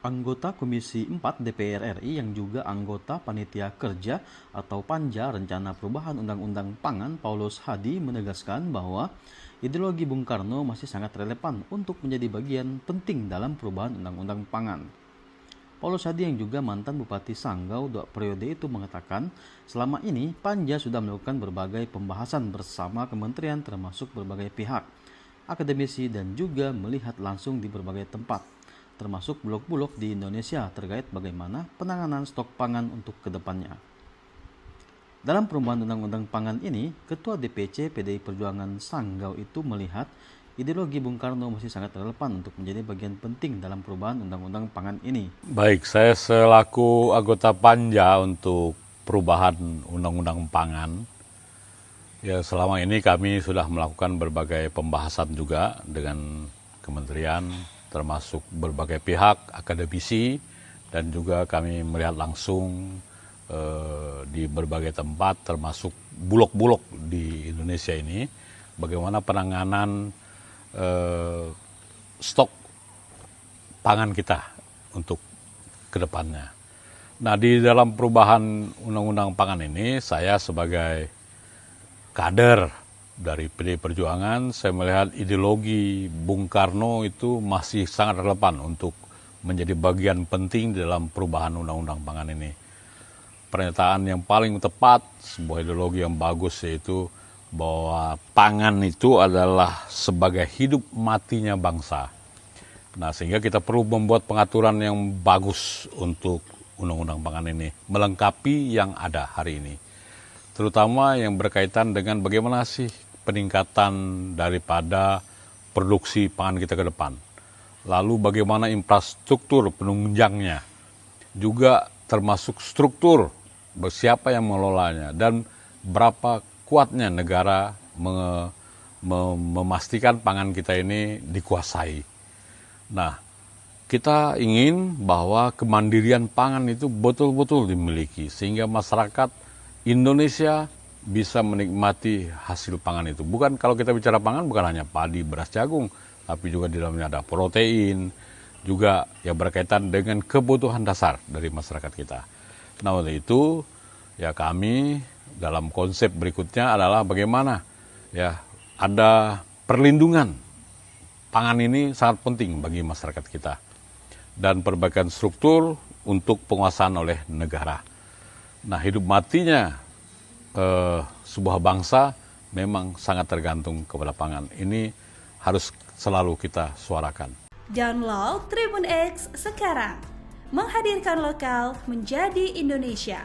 Anggota Komisi 4 DPR RI yang juga anggota Panitia Kerja atau Panja Rencana Perubahan Undang-Undang Pangan Paulus Hadi menegaskan bahwa ideologi Bung Karno masih sangat relevan untuk menjadi bagian penting dalam perubahan Undang-Undang Pangan. Paulus Hadi yang juga mantan Bupati Sanggau 2 periode itu mengatakan selama ini Panja sudah melakukan berbagai pembahasan bersama kementerian termasuk berbagai pihak, akademisi dan juga melihat langsung di berbagai tempat, termasuk bulog-bulog di Indonesia terkait bagaimana penanganan stok pangan untuk kedepannya. Dalam perubahan Undang-Undang Pangan ini, Ketua DPC PDI Perjuangan Sanggau itu melihat ideologi Bung Karno masih sangat relevan untuk menjadi bagian penting dalam perubahan Undang-Undang Pangan ini. Baik, saya selaku anggota Panja untuk perubahan Undang-Undang Pangan, ya selama ini kami sudah melakukan berbagai pembahasan juga dengan kementerian, termasuk berbagai pihak, akademisi, dan juga kami melihat langsung di berbagai tempat, termasuk bulog-bulog di Indonesia ini, bagaimana penanganan stok pangan kita untuk kedepannya. Nah, di dalam perubahan Undang-Undang Pangan ini, saya sebagai kader dari PDI Perjuangan, saya melihat ideologi Bung Karno itu masih sangat relevan untuk menjadi bagian penting dalam perubahan Undang-Undang Pangan ini. Pernyataan yang paling tepat, sebuah ideologi yang bagus, yaitu bahwa pangan itu adalah sebagai hidup matinya bangsa. Nah, sehingga kita perlu membuat pengaturan yang bagus untuk Undang-Undang Pangan ini, melengkapi yang ada hari ini. Terutama yang berkaitan dengan bagaimana sih peningkatan daripada produksi pangan kita ke depan. Lalu bagaimana infrastruktur penunjangnya, juga termasuk struktur siapa yang mengelolanya, dan berapa kuatnya negara memastikan pangan kita ini dikuasai. Nah, kita ingin bahwa kemandirian pangan itu betul-betul dimiliki, sehingga masyarakat Indonesia bisa menikmati hasil pangan itu. Bukan, kalau kita bicara pangan bukan hanya padi, beras, jagung, tapi juga di dalamnya ada protein, juga yang berkaitan dengan kebutuhan dasar dari masyarakat kita. Nah, oleh itu ya kami dalam konsep berikutnya adalah bagaimana ya ada perlindungan pangan ini sangat penting bagi masyarakat kita, dan perbaikan struktur untuk penguasaan oleh negara. Nah, hidup matinya sebuah bangsa memang sangat tergantung kepada pangan. Ini harus selalu kita suarakan. Download Tribun X sekarang, menghadirkan lokal menjadi Indonesia.